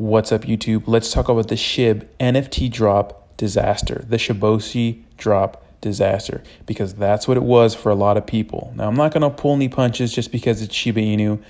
What's up, YouTube? Let's talk about the SHIB NFT drop disaster, the Shiboshi drop disaster, because that's what it was for a lot of people. Now, I'm not going to pull any punches just because it's Shiba Inu.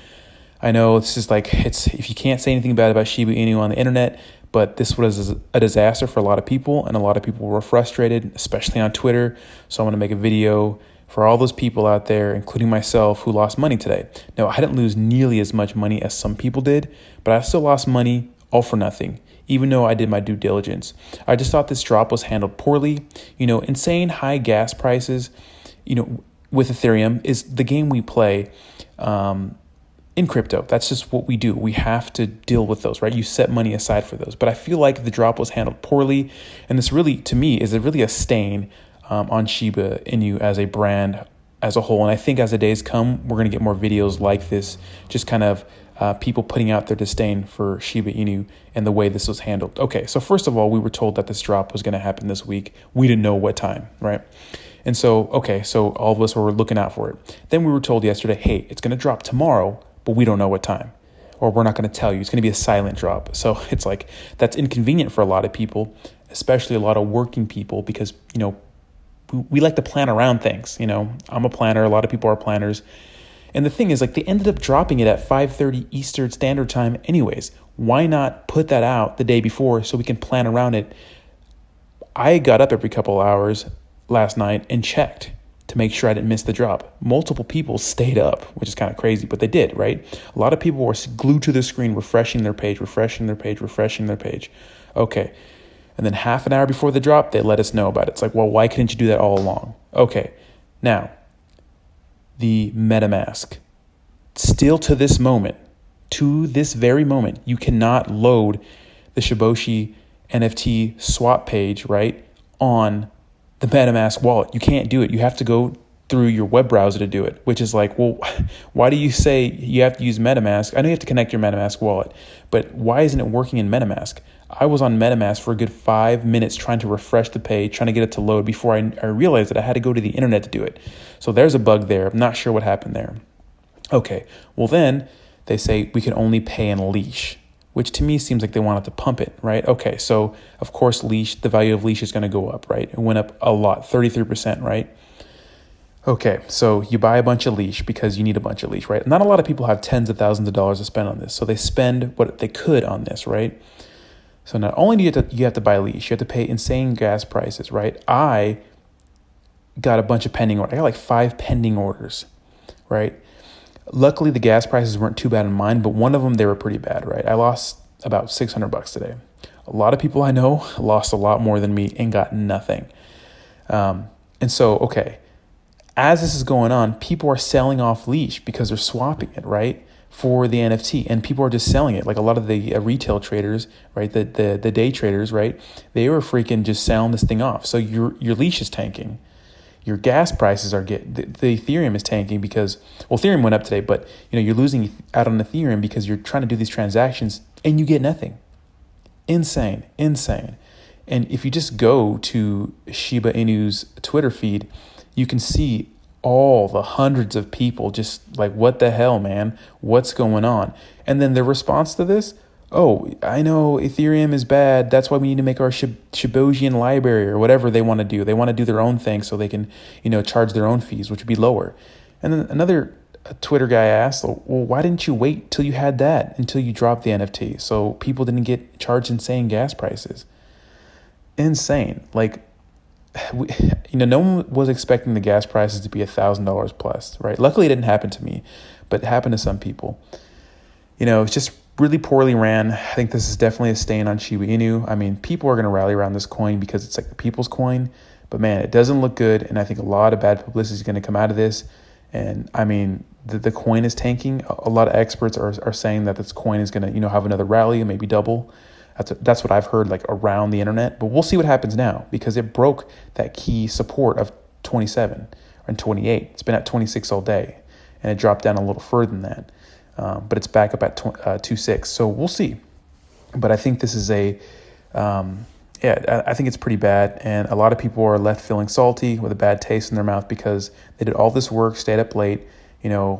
I know this is like, if you can't say anything bad about Shiba Inu on the internet, but this was a disaster for a lot of people, and a lot of people were frustrated, especially on Twitter. So I'm going to make a video for all those people out there, including myself, who lost money today. Now, I didn't lose nearly as much money as some people did, but I still lost money all for nothing, even though I did my due diligence. I just thought this drop was handled poorly. Insane high gas prices, with Ethereum is the game we play in crypto. That's just what we do. We have to deal with those, right? You set money aside for those. But I feel like the drop was handled poorly. And this really, to me, is really a stain on Shiba Inu as a brand as a whole. And I think as the days come, we're going to get more videos like this, just kind of people putting out their disdain for Shiba Inu and the way this was handled. Okay, so first of all, we were told that this drop was going to happen this week. We didn't know what time, right? And so all of us were looking out for it. Then we were told yesterday, hey, it's going to drop tomorrow, but we don't know what time, or we're not going to tell you. It's going to be a silent drop. So it's like, that's inconvenient for a lot of people, especially a lot of working people, because, we like to plan around things. I'm a planner. A lot of people are planners. And the thing is, like, they ended up dropping it at 5:30 Eastern Standard Time anyways. Why not put that out the day before so we can plan around it? I got up every couple of hours last night and checked to make sure I didn't miss the drop. Multiple people stayed up, which is kind of crazy, but they did, right? A lot of people were glued to the screen, refreshing their page. Okay. And then half an hour before the drop, they let us know about it. It's like, well, why couldn't you do that all along? Okay. Now, the MetaMask. Still to this very moment, you cannot load the Shiboshi NFT swap page, right, on the MetaMask wallet. You can't do it. You have to go through your web browser to do it, which is like, well, why do you say you have to use MetaMask? I know you have to connect your MetaMask wallet, but why isn't it working in MetaMask? I was on MetaMask for a good 5 minutes trying to refresh the page, trying to get it to load before I realized that I had to go to the internet to do it. So there's a bug there. I'm not sure what happened there. Okay, well then they say we can only pay in leash, which to me seems like they wanted to pump it, right? Okay, so of course the value of leash is going to go up, right? It went up a lot, 33%, right? Okay, so you buy a bunch of leash because you need a bunch of leash, right? Not a lot of people have tens of thousands of dollars to spend on this, so they spend what they could on this, right? So not only do you have to buy leash, you have to pay insane gas prices, right? I got a bunch of pending orders. I got like 5 pending orders, right? Luckily, the gas prices weren't too bad in mine, but one of them, they were pretty bad, right? I lost about $600 today. A lot of people I know lost a lot more than me and got nothing. And so, okay, as this is going on, people are selling off leash because they're swapping it, right, for the NFT, and people are just selling it. Like a lot of the retail traders, right, the day traders, right, they were freaking just selling this thing off. So your leash is tanking. Your gas prices are the Ethereum is tanking because, well, Ethereum went up today, but you're losing out on Ethereum because you're trying to do these transactions and you get nothing. Insane. And if you just go to Shiba Inu's Twitter feed, you can see all the hundreds of people just like, what the hell, man? What's going on? And then the response to this, oh, I know Ethereum is bad. That's why we need to make our Shiboshian library or whatever they want to do. They want to do their own thing so they can, charge their own fees, which would be lower. And then another Twitter guy asked, well, why didn't you wait till you had that, until you dropped the NFT so people didn't get charged insane gas prices? Insane. Like, no one was expecting the gas prices to be $1,000 plus, right? Luckily, it didn't happen to me, but it happened to some people. It's just really poorly ran. I think this is definitely a stain on Shiba Inu. I mean, people are going to rally around this coin because it's like the people's coin, but man, it doesn't look good. And I think a lot of bad publicity is going to come out of this. And I mean, the coin is tanking. A lot of experts are saying that this coin is going to, have another rally and maybe double. That's what I've heard, like, around the internet. But we'll see what happens now, because it broke that key support of 27 and 28. It's been at 26 all day, and it dropped down a little further than that. But it's back up at 2.6. So we'll see. But I think this is I think it's pretty bad. And a lot of people are left feeling salty with a bad taste in their mouth because they did all this work, stayed up late, had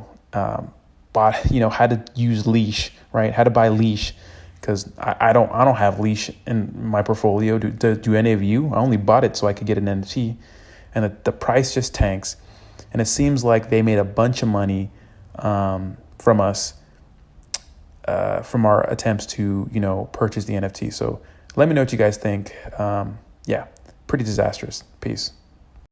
to use leash, right? Had to buy leash because I don't have Leash in my portfolio. Do any of you? I only bought it so I could get an NFT, and the price just tanks. And it seems like they made a bunch of money from us, from our attempts to, purchase the NFT. So let me know what you guys think. Yeah, pretty disastrous. Peace.